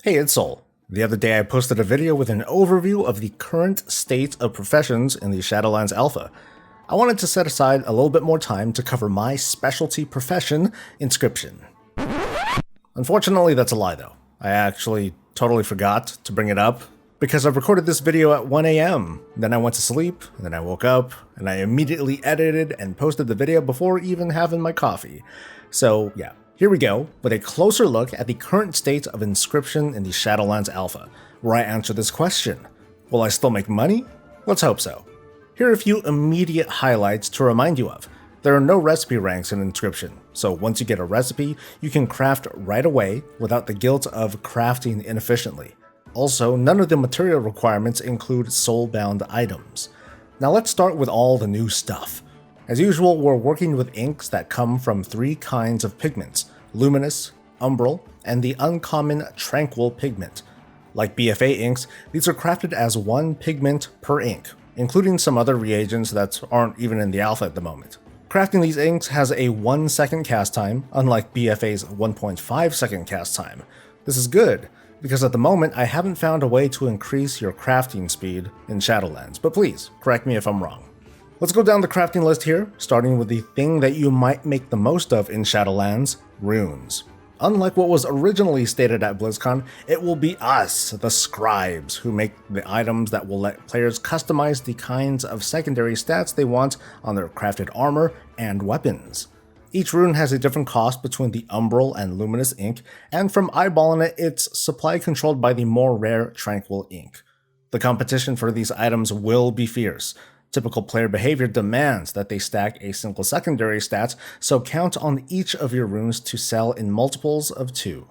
Hey, it's Soul. The other day I posted a video with an overview of the current state of professions in the Shadowlands Alpha. I wanted to set aside a little bit more time to cover my specialty profession, Inscription. Unfortunately, that's a lie though. I actually totally forgot to bring it up because I recorded this video at 1 a.m. Then I went to sleep, and then I woke up, and I immediately edited and posted the video before even having my coffee. So yeah. Here we go, with a closer look at the current state of Inscription in the Shadowlands Alpha, where I answer this question. Will I still make money? Let's hope so. Here are a few immediate highlights to remind you of. There are no recipe ranks in Inscription, so once you get a recipe, you can craft right away without the guilt of crafting inefficiently. Also, none of the material requirements include soul-bound items. Now let's start with all the new stuff. As usual, we're working with inks that come from three kinds of pigments: luminous, umbral, and the uncommon tranquil pigment. Like BFA inks, these are crafted as one pigment per ink, including some other reagents that aren't even in the alpha at the moment. Crafting these inks has a 1 second cast time, unlike BFA's 1.5 second cast time. This is good, because at the moment I haven't found a way to increase your crafting speed in Shadowlands, but please, correct me if I'm wrong. Let's go down the crafting list here, starting with the thing that you might make the most of in Shadowlands, runes. Unlike what was originally stated at BlizzCon, it will be us, the scribes, who make the items that will let players customize the kinds of secondary stats they want on their crafted armor and weapons. Each rune has a different cost between the umbral and luminous ink, and from eyeballing it, it's supply controlled by the more rare tranquil ink. The competition for these items will be fierce. Typical player behavior demands that they stack a single secondary stat, so count on each of your runes to sell in multiples of 2.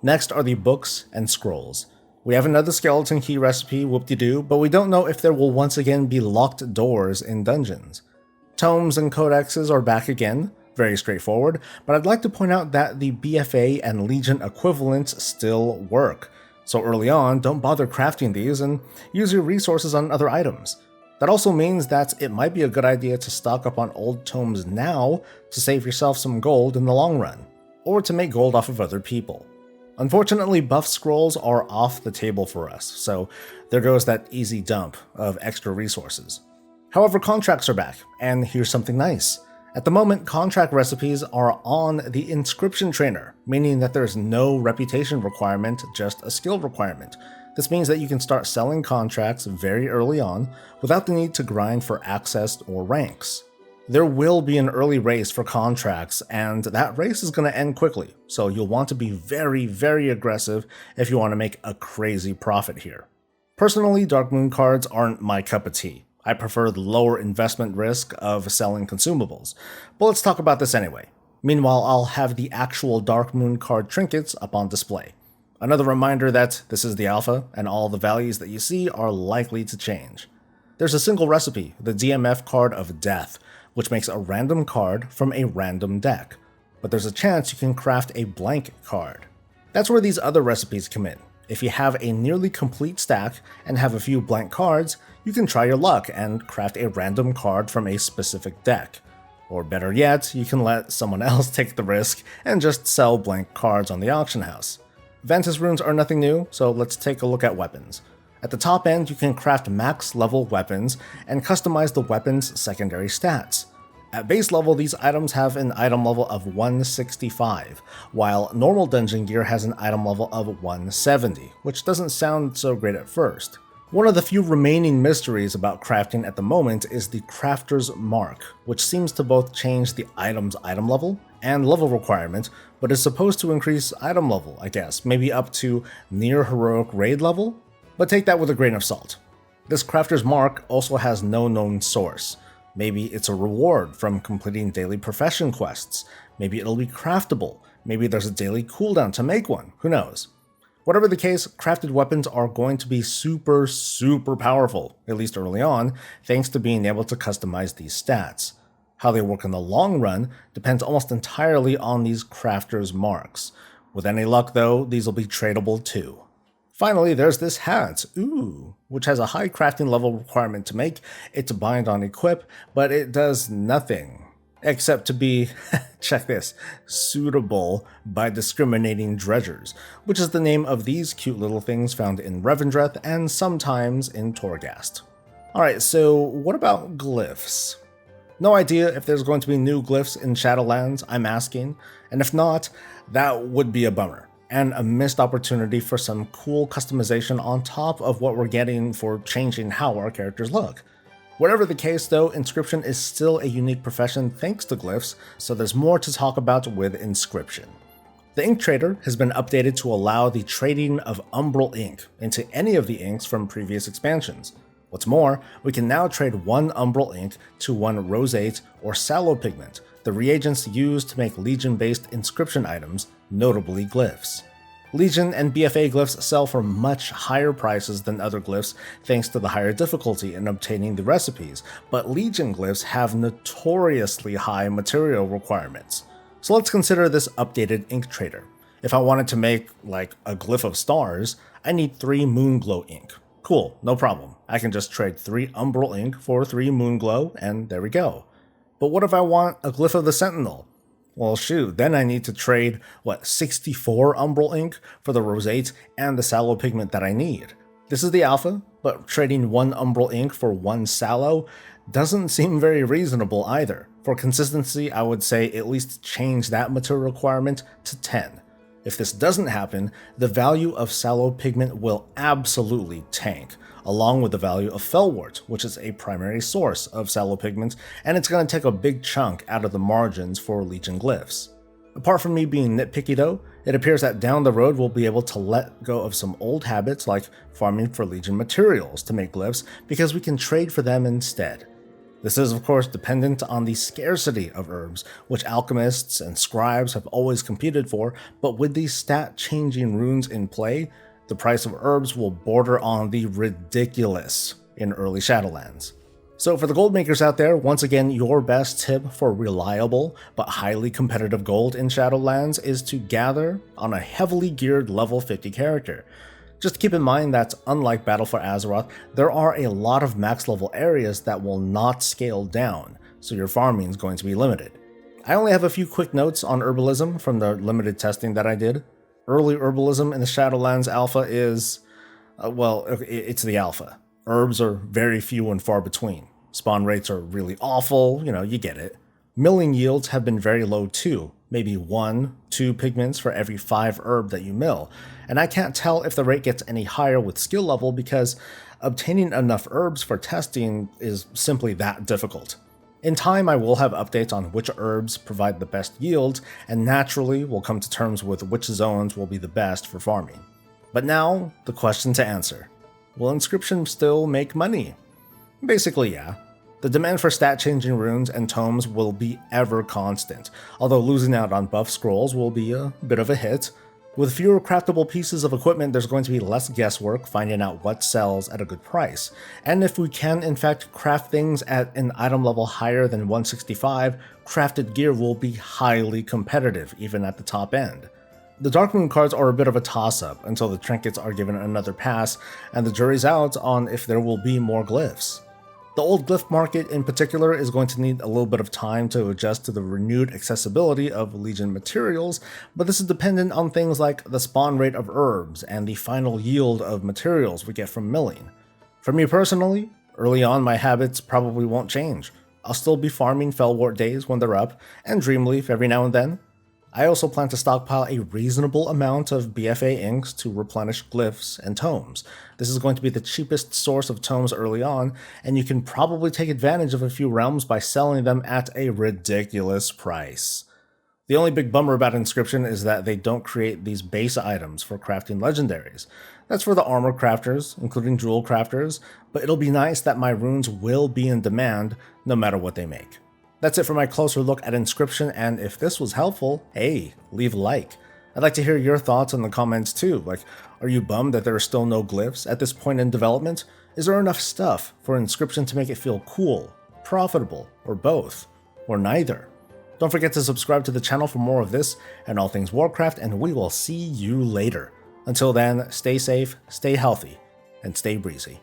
Next are the books and scrolls. We have another skeleton key recipe, whoop-de-doo, but we don't know if there will once again be locked doors in dungeons. Tomes and codexes are back again, very straightforward, but I'd like to point out that the BFA and Legion equivalents still work. So early on, don't bother crafting these and use your resources on other items. That also means that it might be a good idea to stock up on old tomes now to save yourself some gold in the long run, or to make gold off of other people. Unfortunately, buff scrolls are off the table for us, so there goes that easy dump of extra resources. However, contracts are back, and here's something nice. At the moment, contract recipes are on the Inscription Trainer, meaning that there's no reputation requirement, just a skill requirement. This means that you can start selling contracts very early on without the need to grind for access or ranks. There will be an early race for contracts, and that race is going to end quickly, so you'll want to be very, very aggressive if you want to make a crazy profit here. Personally, Dark Moon cards aren't my cup of tea. I prefer the lower investment risk of selling consumables, but let's talk about this anyway. Meanwhile, I'll have the actual Dark Moon card trinkets up on display. Another reminder that this is the alpha, and all the values that you see are likely to change. There's a single recipe, the DMF card of Death, which makes a random card from a random deck. But there's a chance you can craft a blank card. That's where these other recipes come in. If you have a nearly complete stack and have a few blank cards, you can try your luck and craft a random card from a specific deck. Or better yet, you can let someone else take the risk and just sell blank cards on the auction house. Ventus runes are nothing new, so let's take a look at weapons. At the top end, you can craft max level weapons and customize the weapon's secondary stats. At base level, these items have an item level of 165, while normal dungeon gear has an item level of 170, which doesn't sound so great at first. One of the few remaining mysteries about crafting at the moment is the Crafter's Mark, which seems to both change the item's item level and level requirement, but is supposed to increase item level, I guess, maybe up to near heroic raid level? But take that with a grain of salt. This Crafter's Mark also has no known source. Maybe it's a reward from completing daily profession quests, maybe it'll be craftable, maybe there's a daily cooldown to make one, who knows? Whatever the case, crafted weapons are going to be super powerful, at least early on, thanks to being able to customize these stats. How they work in the long run depends almost entirely on these crafters' marks. With any luck though, these will be tradable too. Finally, there's this hat, which has a high crafting level requirement to make. It's bind on equip, but it does nothing. except to be, check this, suitable by discriminating dredgers, which is the name of these cute little things found in Revendreth and sometimes in Torghast. Alright, so what about glyphs? No idea if there's going to be new glyphs in Shadowlands, I'm asking, and if not, that would be a bummer, and a missed opportunity for some cool customization on top of what we're getting for changing how our characters look. Whatever the case though, Inscription is still a unique profession thanks to glyphs, so there's more to talk about with Inscription. The ink trader has been updated to allow the trading of umbral ink into any of the inks from previous expansions. What's more, we can now trade one umbral ink to one roseate or sallow pigment, the reagents used to make Legion-based inscription items, notably glyphs. Legion and BFA glyphs sell for much higher prices than other glyphs thanks to the higher difficulty in obtaining the recipes, but Legion glyphs have notoriously high material requirements. So let's consider this updated ink trader. If I wanted to make, like, a glyph of stars, I need 3 Moonglow ink. Cool, no problem. I can just trade 3 umbral ink for 3 Moonglow, and there we go. But what if I want a glyph of the Sentinel? Well shoot, then I need to trade, 64 umbral ink for the roseate and the sallow pigment that I need. This is the alpha, but trading 1 umbral ink for 1 sallow doesn't seem very reasonable either. For consistency, I would say at least change that material requirement to 10. If this doesn't happen, the value of sallow pigment will absolutely tank, along with the value of fellwort, which is a primary source of sallow pigment, and it's going to take a big chunk out of the margins for Legion glyphs. Apart from me being nitpicky though, it appears that down the road we'll be able to let go of some old habits like farming for Legion materials to make glyphs because we can trade for them instead. This is of course dependent on the scarcity of herbs, which alchemists and scribes have always competed for, but with these stat-changing runes in play, the price of herbs will border on the ridiculous in early Shadowlands. So for the gold makers out there, once again, your best tip for reliable but highly competitive gold in Shadowlands is to gather on a heavily geared level 50 character. Just keep in mind that, unlike Battle for Azeroth, there are a lot of max level areas that will not scale down, so your farming is going to be limited. I only have a few quick notes on herbalism from the limited testing that I did. Early herbalism in the Shadowlands Alpha is, it's the alpha. Herbs are very few and far between. Spawn rates are really awful, you get it. Milling yields have been very low too, maybe 1-2 pigments for every 5 herb that you mill, and I can't tell if the rate gets any higher with skill level because obtaining enough herbs for testing is simply that difficult. In time, I will have updates on which herbs provide the best yield, and naturally we'll come to terms with which zones will be the best for farming. But now, the question to answer. Will Inscription still make money? Basically, yeah. The demand for stat-changing runes and tomes will be ever constant, although losing out on buff scrolls will be a bit of a hit. With fewer craftable pieces of equipment, there's going to be less guesswork finding out what sells at a good price. And if we can in fact craft things at an item level higher than 165, crafted gear will be highly competitive, even at the top end. The Darkmoon cards are a bit of a toss-up until the trinkets are given another pass, and the jury's out on if there will be more glyphs. The old glyph market in particular is going to need a little bit of time to adjust to the renewed accessibility of Legion materials, but this is dependent on things like the spawn rate of herbs and the final yield of materials we get from milling. For me personally, early on my habits probably won't change. I'll still be farming Fellwort days when they're up, and Dreamleaf every now and then. I also plan to stockpile a reasonable amount of BFA inks to replenish glyphs and tomes. This is going to be the cheapest source of tomes early on, and you can probably take advantage of a few realms by selling them at a ridiculous price. The only big bummer about Inscription is that they don't create these base items for crafting legendaries. That's for the armor crafters, including jewel crafters, but it'll be nice that my runes will be in demand no matter what they make. That's it for my closer look at Inscription, and if this was helpful, hey, leave a like. I'd like to hear your thoughts in the comments too, are you bummed that there are still no glyphs at this point in development? Is there enough stuff for Inscription to make it feel cool, profitable, or both, or neither? Don't forget to subscribe to the channel for more of this and all things Warcraft, and we will see you later. Until then, stay safe, stay healthy, and stay breezy.